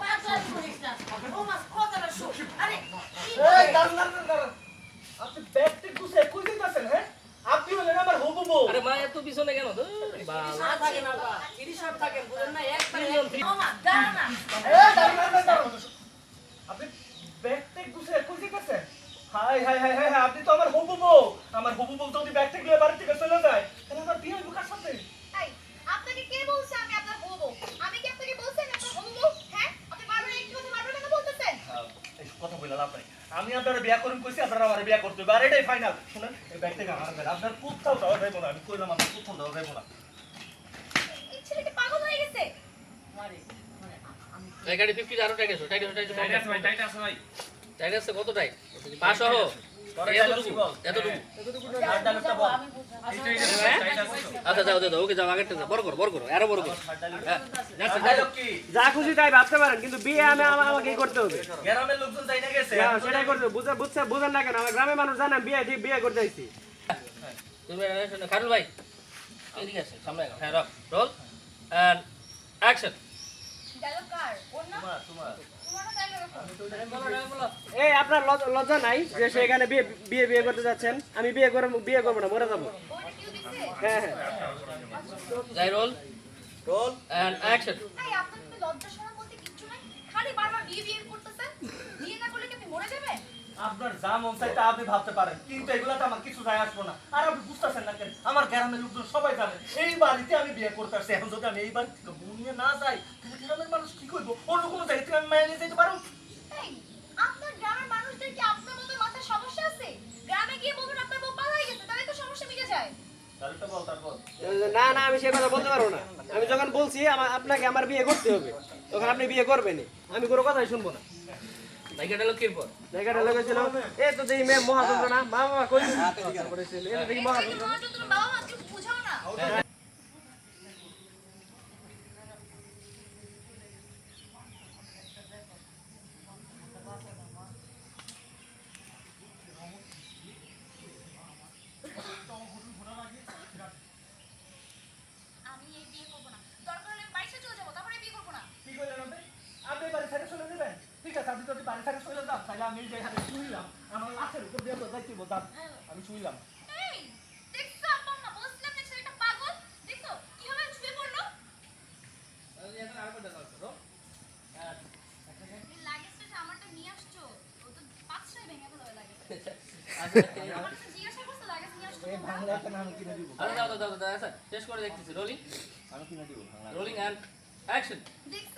পাগল করিস না ও মাস কথাটা শুন আরে এই দাঁড়ান আপনি ব্যাগটি গুছিয়ে কই দিতেছেন হ্যাঁ আপনি হলেন আমার হবু বউ আরে মা এত পিছনে কেন তো বাল না থাকে না বা তিরিশ সব থাকে বুঝেন না একবারে ও মা দাঁড়া না এই দাঁড়ান আপনি ব্যাগটি গুছিয়ে কই দিতেছেন হাই হাই হাই হাই আপনি তো আমার হবু বউ যদি ব্যাগটি নিয়ে বাড়ি থেকে চলে যায় তাহলে আমার বিয়ে হইব কার সাথে এই আপনাকে কে বলছে আমি আপনার হবু? আমি কি আপনাকে বলছি আমি আপনার হবু? হ্যাঁ? আপনি বারবার একই কথা বারবার কেন বলতেছেন? এই কথা বললাম আপনি আমি আপনারা বিয়ে করুন কইছি আপনারা আমার বিয়ে করতে হবে আর এটাই ফাইনাল শুনেন এই ব্যাগ থেকে আমার দেন আপনার কোথাও যাওয়া যাইব না আমি কইলাম আপনার কোথাও যাওয়া যাইব না এই ছেলে কি পাগল হয়ে গেছে? মারে মানে আমি এই গাড়ি 50 আরো টাইট আছে টাইট ভাই টাইট আছে কত টাইট 500 এতটুকু আমি বুঝাবো আচ্ছা যাও দাও ওকে যাও আগেরটা যাও বড় করো আরো বড় করো হ্যাঁ যা খুশি তাই ভাবতে পারেন কিন্তু বিয়ে আমাকে করতে হবে গ্রামের লোকজন যাই না গেছে হ্যাঁ, সেটাই করতে হবে বুঝেন না কেন আমার গ্রামের মানুষ জানে বিয়ে করতে আইছি তুমি শুনো খারুল ভাই এদিকে আছে সামনে হ্যাঁ রোল এন্ড অ্যাকশন ডায়লগ কার? ওর না? তোমার তোমার না ডায়লগ রাখো। এই আপনার লজ্জা নাই যে সেখানে বিয়ে করতে যাচ্ছেন আমি বিয়ে করবো না মরে যাবো ওর কিউ দিছে? হ্যাঁ হ্যাঁ যাই রোল এন্ড অ্যাকশন এই আপনার কি লজ্জা শরম বলতে কিচ্ছু নাই? খালি বারবার বিয়ে করতেছেন? বিয়ে না করলে কি আপনি মরে যাবেন? আপনার যা মন চাই তা আপনি ভাবতে পারেন কিন্তু এগুলাতে আমার কিছু যায় আসবো না আর আপনি বুঝতেছেন না কেন আমার গ্রামের লোকজন সবাই জানে এই বাড়িতে আমি বিয়ে করতে আসছি এখন যদি আমি এই বাড়ি থেকে বউ নিয়ে না যাই তাহলে গ্রামের মানুষ কি করবো অন্য কোনো জায়গা থেকে আমি মায়া নিয়ে যেতে পারো এই আপনার গ্রামের মানুষদের কি আপনার মতো মাথায় সমস্যা আছে? গ্রামে গিয়ে বলবেন আপনার বউ পালাই গেছে তাহলে তো সমস্যা মিটে যায়। তাহলে তো বল তারপর না আমি সে কথা বলতে পারবো না আমি যখন বলছি আপনাকে আমার বিয়ে করতে হবে তখন আপনি বিয়ে করবেনই আমি কোনো কথাই শুনবো না ভাইকে ডায়লগ কিরপর জায়গাটা লেগেছিল এই তো দেখি মেয়ে মহাযন্ত্রণা মা কই করেছিল এই দেখি এই মহাযন্ত্রণা মহাজন তোমার বাবা মা কি বুঝাও না? আমি এই বিয়ে করবো না। দরকার হলে আমি বাইরে চলে যাবো তারপরে বিয়ে করবো না। কি করলেন আপনি আপনি এই বাড়ি থেকে চলে যাবেন ঠিক আছে আপনি যদি বাড়ি থেকে চলে যান তাহলে আমি এই জায়গাতে শুইলাম আমার লাশের উপর দিয়ে তো যাইতে বলতাম আমি শুইলাম এই দেখছো আপা না বলছিলাম না ছেলেটা পাগল দেখছো কিভাবে ছুঁয়ে পড়লো এই লাগেজটা যে আমারটা নিয়ে আসছো ও তো পাঁচটায় ভেঙে ফেলা লাগেজ আমার তো জিজ্ঞাসা করছো লাগেজ নিয়ে আসছো এই বাংলাতে নাম কিনে দিব আরে দাও শেষ করে দেখতেছি রোলিং আমি কিনে দিব রোলিং এন্ড অ্যাকশন দেখছো